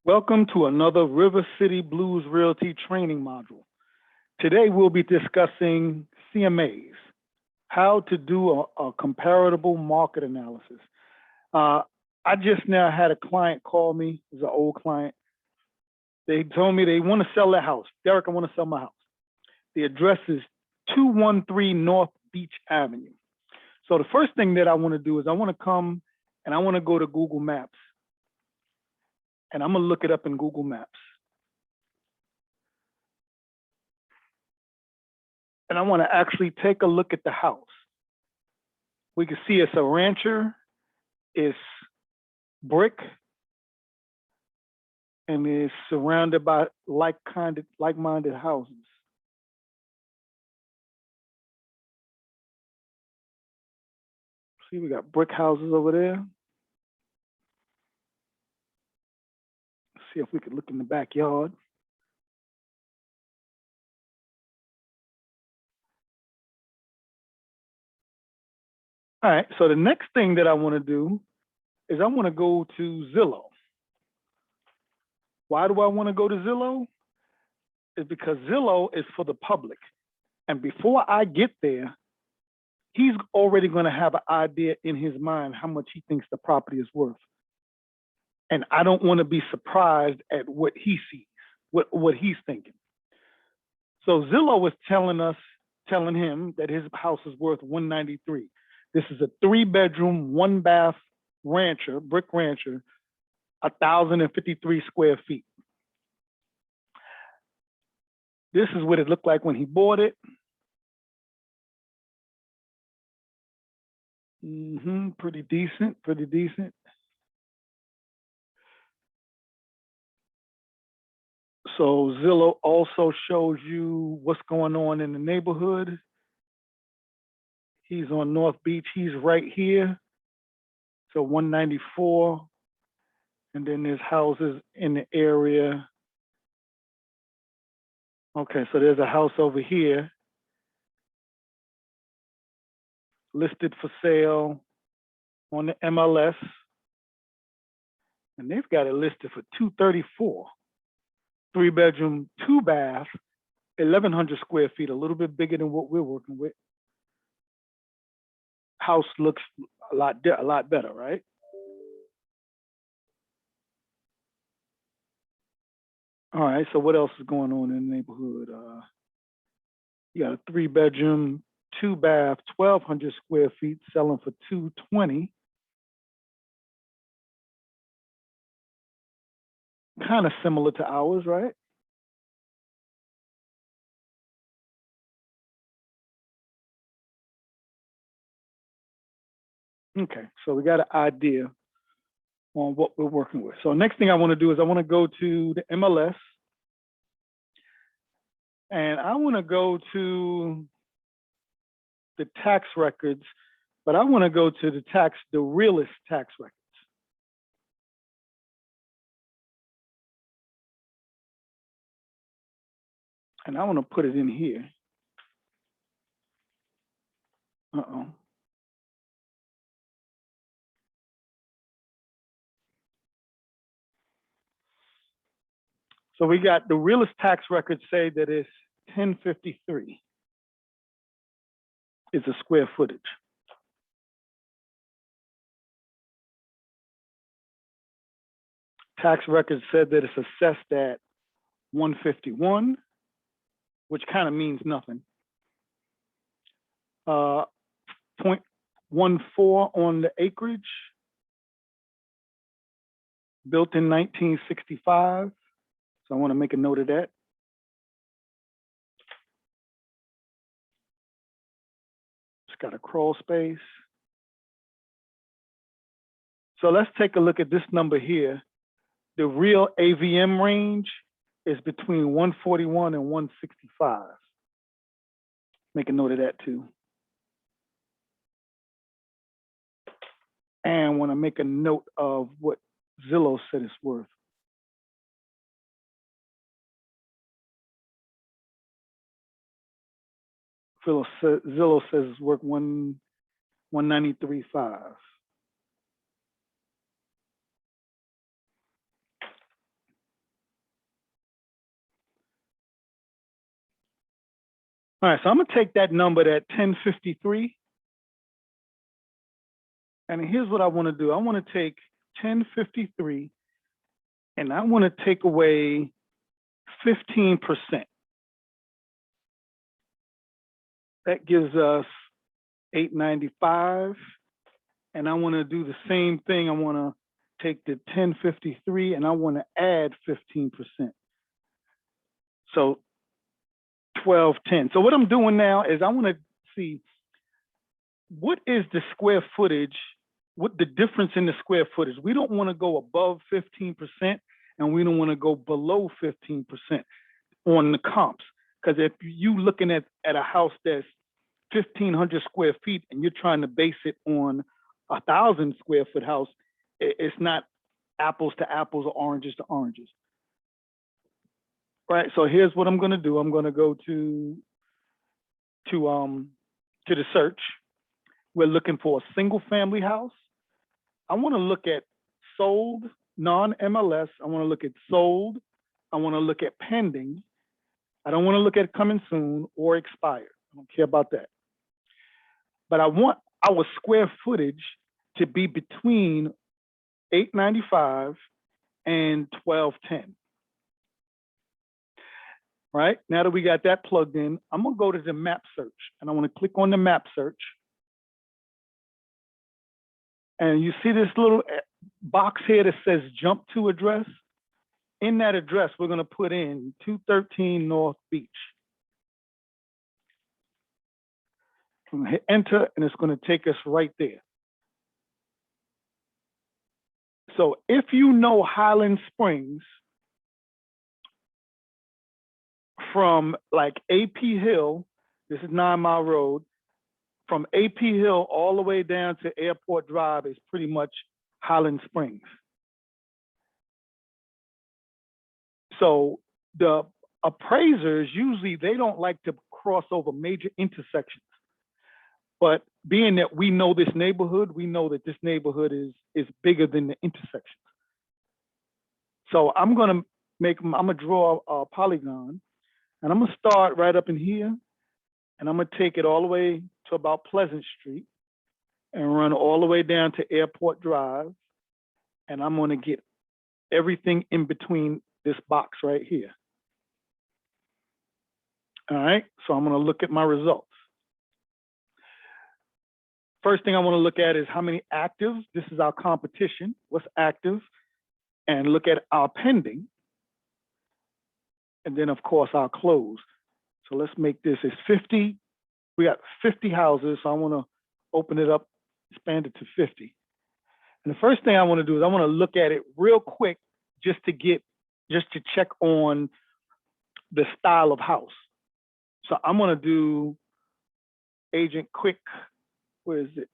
Welcome to another River City Blues Realty training module. Today we'll be discussing CMAs, how to do a comparable market analysis. I just now had a client call me, it's an old client. They told me they want to sell their house. Derek, I want to sell my house. The address is 213 North Beech Avenue. So the first thing that I want to do is I want to come and I want to go to Google Maps. And I'm going to look it up in Google Maps. And I want to actually take a look at the house. We can see it's a rancher, it's brick, and it's surrounded by like-minded houses. See, we got brick houses over there. See if we could look in the backyard. All right, so the next thing that I want to do is I want to go to Zillow. Why do I want to go to Zillow? It's because Zillow is for the public. And before I get there, he's already going to have an idea in his mind how much he thinks the property is worth. And I don't want to be surprised at what he sees, what he's thinking. So Zillow was telling him that his house is worth $193. This is a 3-bedroom, 1-bath rancher, brick rancher, 1,053 square feet. This is what it looked like when he bought it. Pretty decent, pretty decent. So Zillow also shows you what's going on in the neighborhood. He's on North Beach, he's right here. So 194. And then there's houses in the area. Okay, so there's a house over here listed for sale on the MLS. And they've got it listed for $234. 3-bedroom, 2-bath, 1,100 square feet, a little bit bigger than what we're working with. House looks a lot better, right? All right, so what else is going on in the neighborhood? You got a 3-bedroom, 2-bath, 1,200 square feet, selling for $220. Kind of similar to ours, right? Okay, so we got an idea on what we're working with. So next thing I want to do is I want to go to the MLS and I want to go to the tax records, but I want to go to the realist tax records. And I want to put it in here. So we got the realist tax records say that it's 1053 is a square footage. Tax records said that it's assessed at 151, which kind of means nothing. 0.14 on the acreage, built in 1965. So I want to make a note of that. It's got a crawl space. So let's take a look at this number here. The real AVM range is between 141 and 165. Make a note of that too. And want to make a note of what Zillow said it's worth. Zillow says it's worth 193.5. All right, so I'm gonna take that number, that 1053, and here's what I want to do. I want to take 1053 and I want to take away 15%. That gives us 895. And I want to do the same thing. I want to take the 1053 and I want to add 15%. So 1210. So what I'm doing now is I want to see what is the square footage, what the difference in the square footage. We don't want to go above 15% and we don't want to go below 15% on the comps. Because if you looking at a house that's 1,500 square feet and you're trying to base it on 1,000 square foot house, it's not apples to apples or oranges to oranges. Right, so here's what I'm gonna do. I'm gonna go to the search. We're looking for a single family house. I wanna look at sold, non-MLS. I wanna look at sold. I wanna look at pending. I don't wanna look at coming soon or expired. I don't care about that. But I want our square footage to be between 895 and 1210. Right, now that we got that plugged in, I'm gonna go to the map search and I wanna click on the map search. And you see this little box here that says jump to address? In that address, we're gonna put in 213 North Beach. I'm gonna hit enter and it's gonna take us right there. So if you know Highland Springs from like AP Hill, this is 9 Mile Road, from AP Hill all the way down to Airport Drive is pretty much Highland Springs. So the appraisers, usually they don't like to cross over major intersections. But being that we know this neighborhood, we know that this neighborhood is bigger than the intersections. So I'm gonna draw a polygon and I'm gonna start right up in here and I'm gonna take it all the way to about Pleasant Street and run all the way down to Airport Drive. And I'm gonna get everything in between this box right here. All right, so I'm gonna look at my results. First thing I wanna look at is how many actives. This is our competition, what's active, and look at our pending. And then of course our close. So let's make this as 50. We got 50 houses, so I wanna open it up, expand it to 50. And the first thing I wanna do is I wanna look at it real quick just to check on the style of house. So I'm gonna do agent quick, where is it?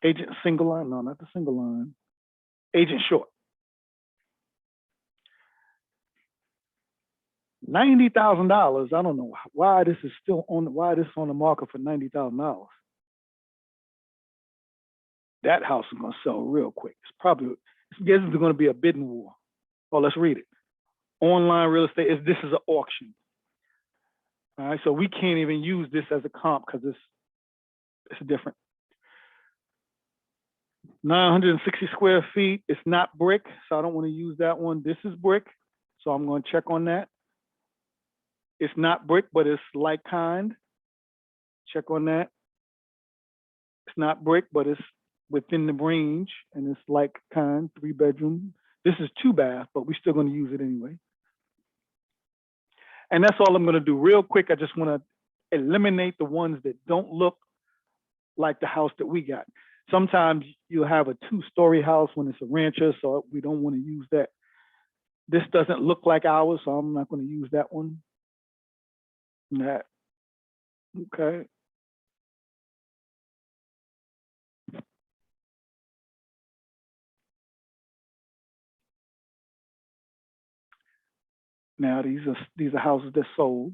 Agent single line, no, not the single line. Agent short. $90,000. I don't know why this is still on. Why this is on the market for $90,000. That house is gonna sell real quick. It's going to be a bidding war. Oh, let's read it. Online real estate this is an auction. All right, so we can't even use this as a comp because it's different. 960 square feet. It's not brick, so I don't want to use that one. This is brick, so I'm going to check on that. It's not brick, but it's like kind. Check on that. It's not brick, but it's within the range, and it's like kind, 3-bedroom. This is 2-bath, but we're still going to use it anyway. And that's all I'm going to do real quick. I just want to eliminate the ones that don't look like the house that we got. Sometimes you'll have a 2-story house when it's a rancher, so we don't want to use that. This doesn't look like ours, so I'm not going to use that one. That, okay. Now these are houses that sold.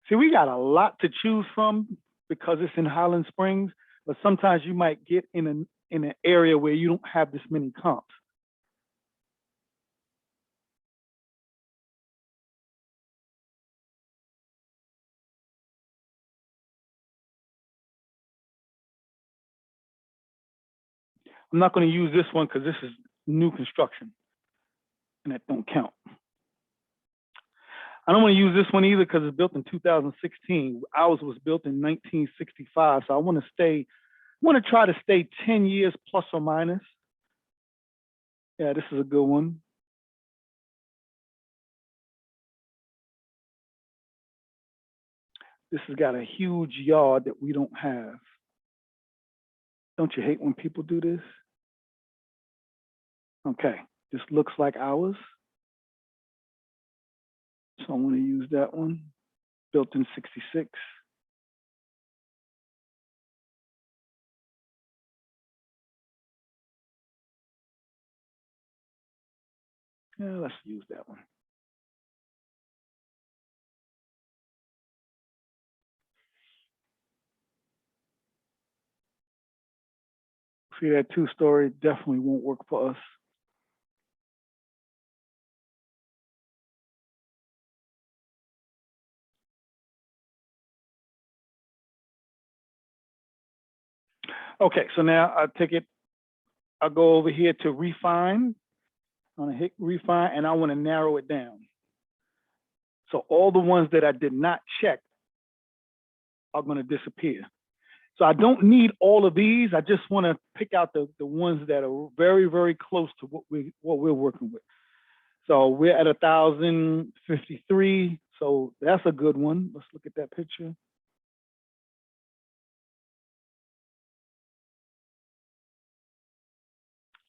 See, we got a lot to choose from because it's in Highland Springs, but sometimes you might get in in an area where you don't have this many comps. I'm not going to use this one because this is new construction and that don't count. I don't want to use this one either because it's built in 2016. Ours was built in 1965. So I want to try to stay 10 years plus or minus. Yeah, this is a good one. This has got a huge yard that we don't have. Don't you hate when people do this? Okay, this looks like ours. So I want to use that one. Built in 66. Yeah, let's use that one. See, that two-story definitely won't work for us. Okay, so now I'll go over here to refine. I'm gonna hit refine and I want to narrow it down. So all the ones that I did not check are gonna disappear. So I don't need all of these. I just want to pick out the ones that are very, very close to what we're working with. So we're at 1,053. So that's a good one. Let's look at that picture.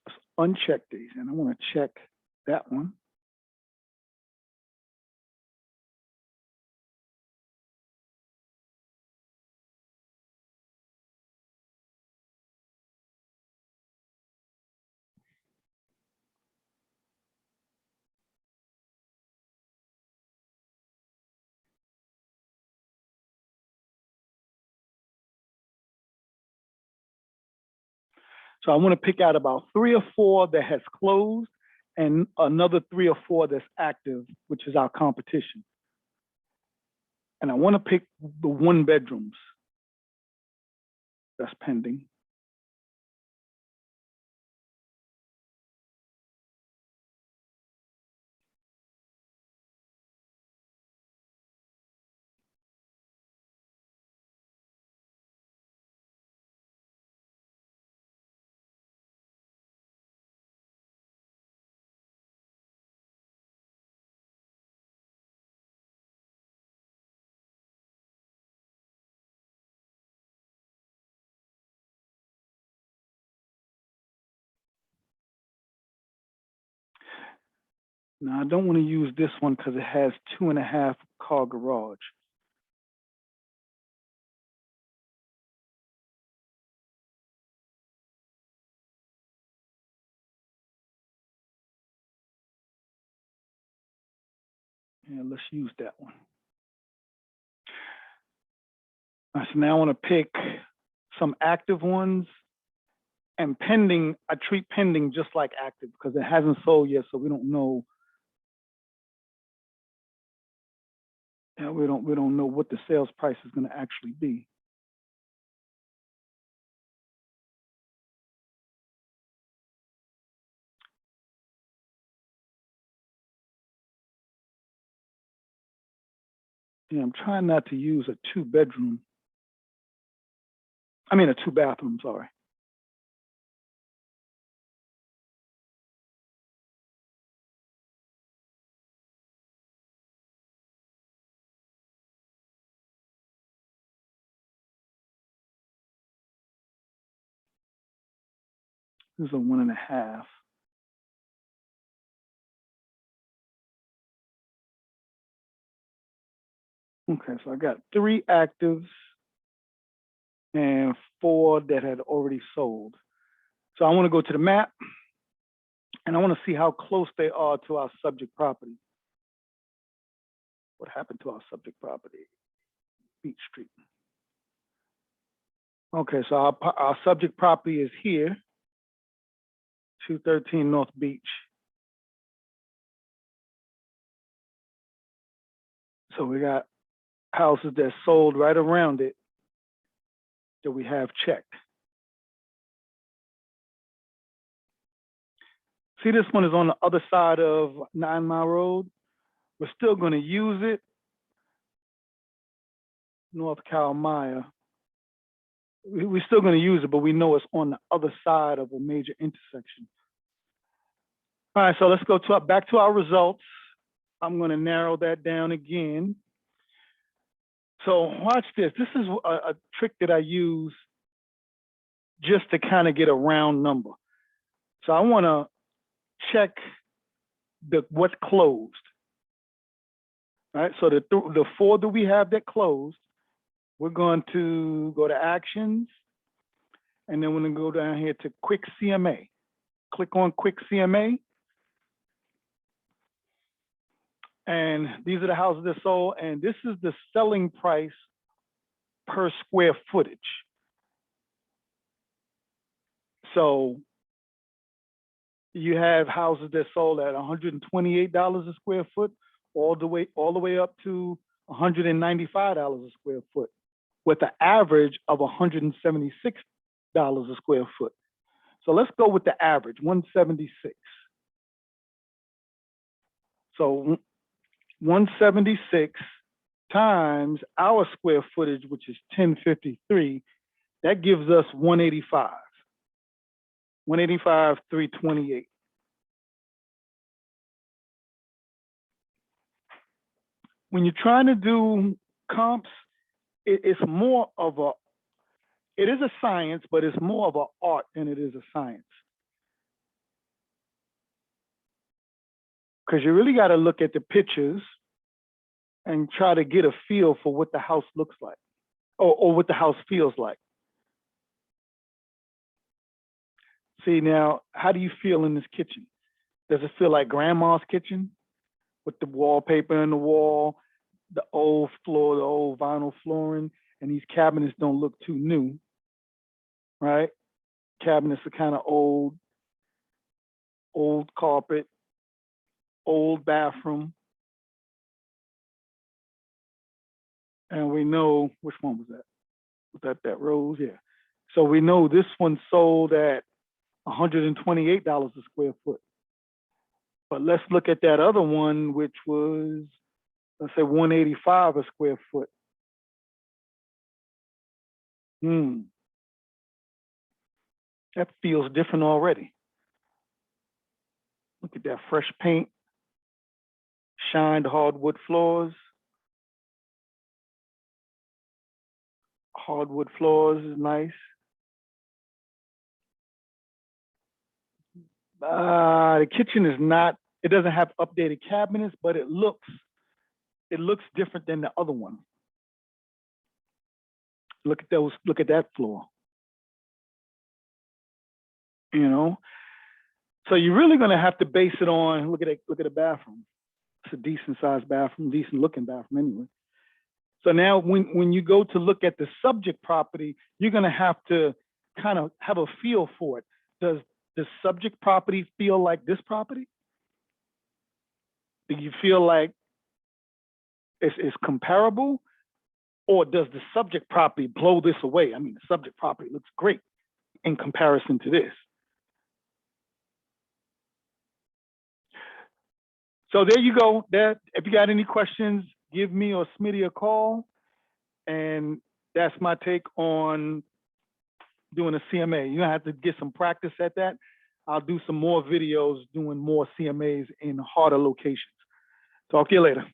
Let's uncheck these, and I want to check that one. So I want to pick out about 3 or 4 that has closed and another 3 or 4 that's active, which is our competition. And I want to pick the 1-bedrooms that's pending. Now, I don't want to use this one because it has 2.5 car garage. Yeah, let's use that one. So now I want to pick some active ones, and pending, I treat pending just like active because it hasn't sold yet, so we don't know. Yeah, we don't know what the sales price is going to actually be. Yeah, I'm trying not to use a 2-bedroom. I mean a 2-bathroom, sorry. This is a 1.5. Okay, so I got 3 actives and 4 that had already sold. So I want to go to the map and I want to see how close they are to our subject property. What happened to our subject property? Beach Street. Okay, so our subject property is here. 213 North Beach. So we got houses that sold right around it that we have checked. See, this one is on the other side of 9 Mile Road. We're still going to use it. North Carolina. We're still going to use it, but we know it's on the other side of a major intersection. All right, so let's go back to our results. I'm going to narrow that down again. So watch this. This is a trick that I use just to kind of get a round number. So I want to check what's closed. All right, so the 4 that we have that closed, we're going to go to actions, and then we're going to go down here to quick CMA. Click on quick CMA. And these are the houses that sold, and this is the selling price per square footage. So you have houses that sold at $128 a square foot, all the way up to $195 a square foot, with an average of $176 a square foot. So let's go with the average, 176. So 176 times our square footage, which is 1053, that gives us 185. 185, 328. When you're trying to do comps, it's more of it is a science, but it's more of an art than it is a science. Because you really got to look at the pictures and try to get a feel for what the house looks like, or what the house feels like. See, now, how do you feel in this kitchen? Does it feel like grandma's kitchen with the wallpaper in the wall, the old floor, the old vinyl flooring, and these cabinets don't look too new, right? Cabinets are kind of old carpet, old bathroom. And we know, which one was that? Was that rose? Yeah. So we know this one sold at $128 a square foot. But let's look at that other one, which was, let's say, $185 a square foot. That feels different already. Look at that fresh paint, shined hardwood floors. Hardwood floors is nice. The kitchen is not, it doesn't have updated cabinets, but it looks different than the other one. Look at those, look at that floor. You know? So you're really gonna have to base it on, look at the bathroom. It's a decent sized bathroom, decent looking bathroom anyway. So now when you go to look at the subject property, you're gonna have to kind of have a feel for it. Does the subject property feel like this property? Do you feel like it's comparable? Or does the subject property blow this away? I mean, the subject property looks great in comparison to this. So there you go. If you got any questions, give me or Smitty a call. And that's my take on doing a CMA. You're gonna have to get some practice at that. I'll do some more videos doing more CMAs in harder locations. Talk to you later.